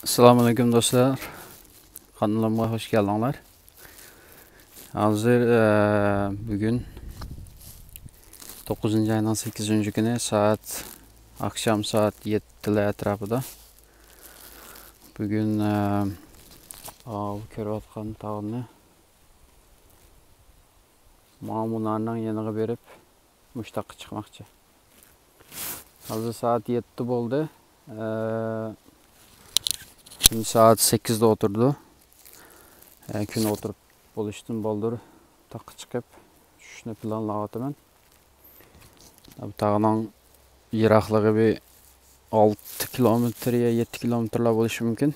Assalamualaikum dostlar. Kanalıma hoş geldiniz. Hazır bugün 9. ayının 8. günü akşam saat 7'ler etrafında. Bugün körüp atkan tağını mamunlardan yanıga berip muştaqqa çıkmakçı. Hazır saat 7 oldu. Şimdi saat 8'de oturdu. Gün oturup buluştum boldur. Takı çıkıp şunu planlayatıman. Bu tağının yiraklığı bir 6 kilometreye 7 kilometreler buluşu mümkün.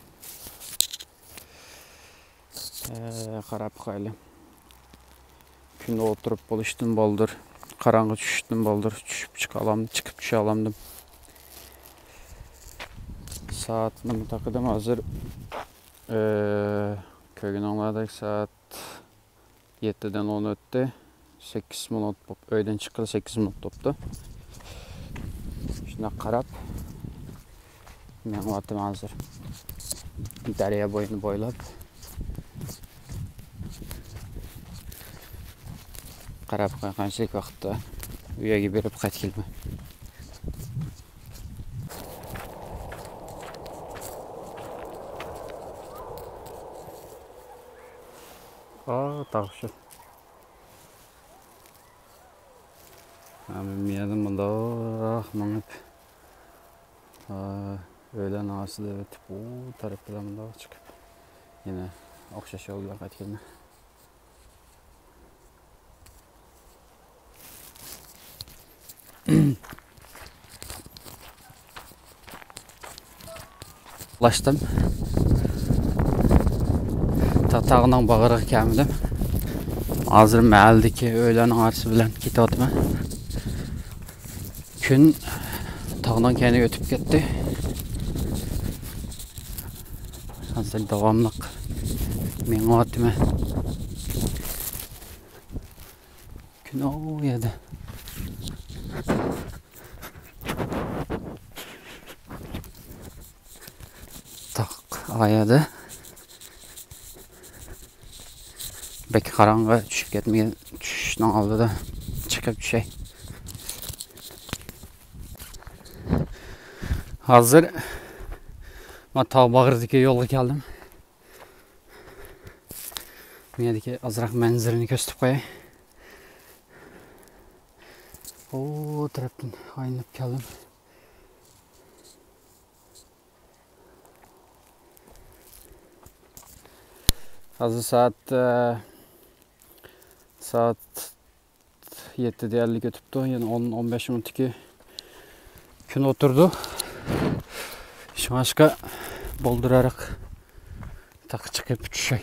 Qarap qaylı. Gün oturup buluştum boldur. Qarаңғы düştüm boldur. Çıkıp düşe alamdım. Saatini takıdım hazır. Köyün onlardaki saat 7'den 10 öttü. 8 minut öyden çıkılı 8 minut toptu. Şuna qarap. Men vatim hazır. Darya boyunu boylap. Qarap qanchalik vaqtda uyaga berib qaytib kelma. Tavşan. Hemen miyadım bunda mınıp. Öğlen ağası da evet bu taraftan bunda çıkıp. Yine okşaş oluyor qaytib kelme. Ulaştım. Tatağından bağırıq kəmidim. Hazır məhəldəki öğlen arsı bilen kitatıma. Gün tağdan kendi ötüp gitti. Hazır davamlıq men vatıma. Gün o yedi. Tak ayadı. Belki karanlığa düşüp gitmeye düşüşten aldı da çıkıp düşey. Hazır tağ bağırdaki yola geldim. Mendeki azırak menzirini gösterip koyay. O taraftan aynıp geldim. Hazır saat 7'de 50 götüptü. Yani 10-15 minut ki gün oturdu. Şu başka boldurarak takı çıkıp düşey.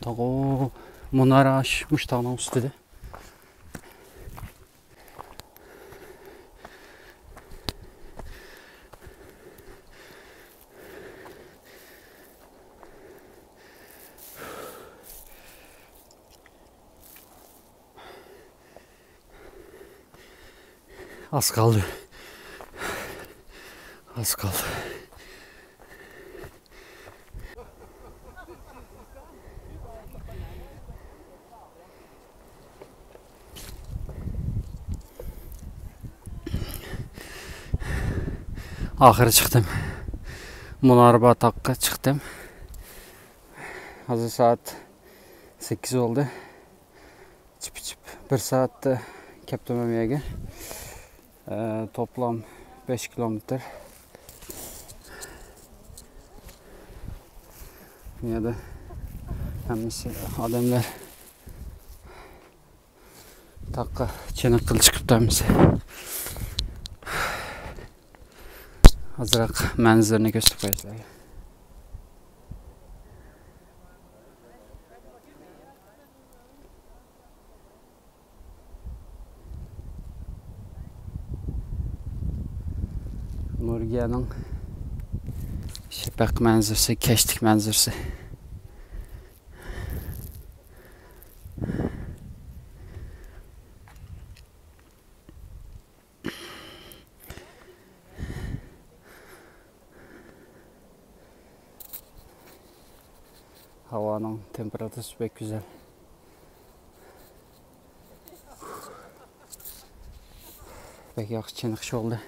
Tağı munara aşmış tağının üstüde. Az kaldı. Az kaldı. Ahırı çıktım. Munarba takka çıktım. Hazır saat 8 oldu. Çıp bir saatte Keptememeye toplam 5 kilometre. Ya da hemisi adamlar takka çenek kıl çıkıp da hemisi. Hazırak menzirini gösterip koyacağız. Nurgiyanın şepek menzirsi, keştik menzirsi. Havanın temperatürü pek güzel. Pek yaxşı çeniqish oldu.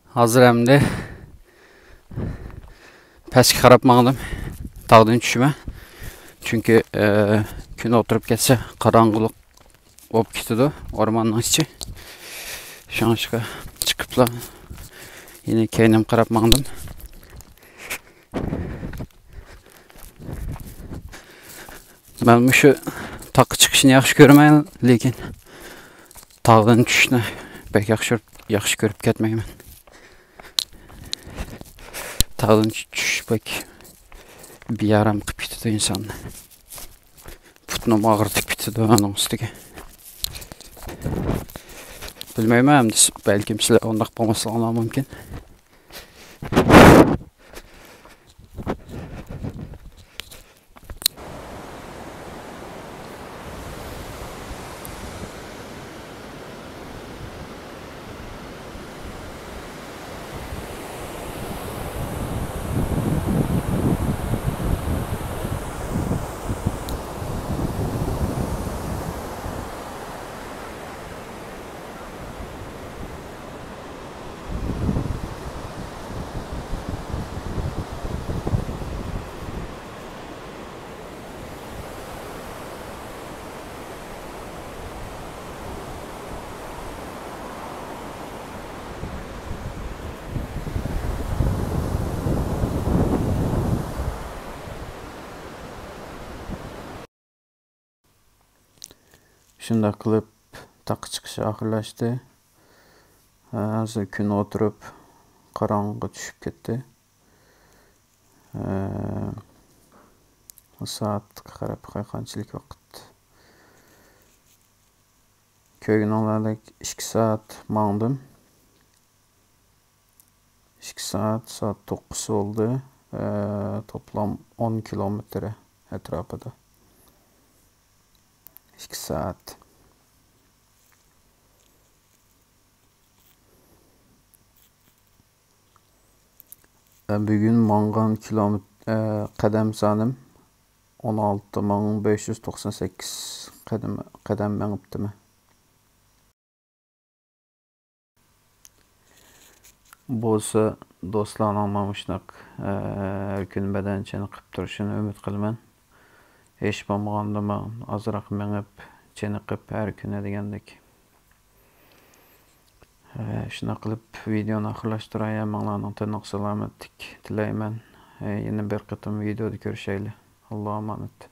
Hazır emdi. Pəski qarab mağdım. Dağdan düşümə. Çünkü gün oturup geçse karanlık olup gidiyordu ormanın içi. Şanışka çıkıpla yine kendim qarab mağdım. Ben şu takı çıkışını yaxşı görmeyin, lekin dağdan düşüşünü pek yaxşı görüp ketmeyim. Dağdan düşüş pek bir yaram qıp gidiyordu insanı. Putnum ağırtıp gidiyordu onun üstüge. Bilmeyim, belki sizler ondaq olmasına mümkün. Şunda kılıp takı çıkışı ahırlaştı. Hazır gün oturup karanlığa düşüp gitti. Saat qarab qanchalik vaqt. Köyün olaraq 2 saat mağdım. 2 saat 9 oldu. Toplam 10 kilometre etrafında. 2 saat. Bugün mangan kilometre kadem sanım 16.598 kadem məngibdimi. Bolsa dostlarla almamışıq. Her gün beden çeniqib turuşunu ümid qilman. Heç bo'lmaganda men azroq mengib cheniqib her kuni degandek. Shuna qilib videoni oxirlashtirayman. Manglarning tinch salomatlik tilayman. Yana bir qatim videoda ko'rishaylik. Allohu emanet.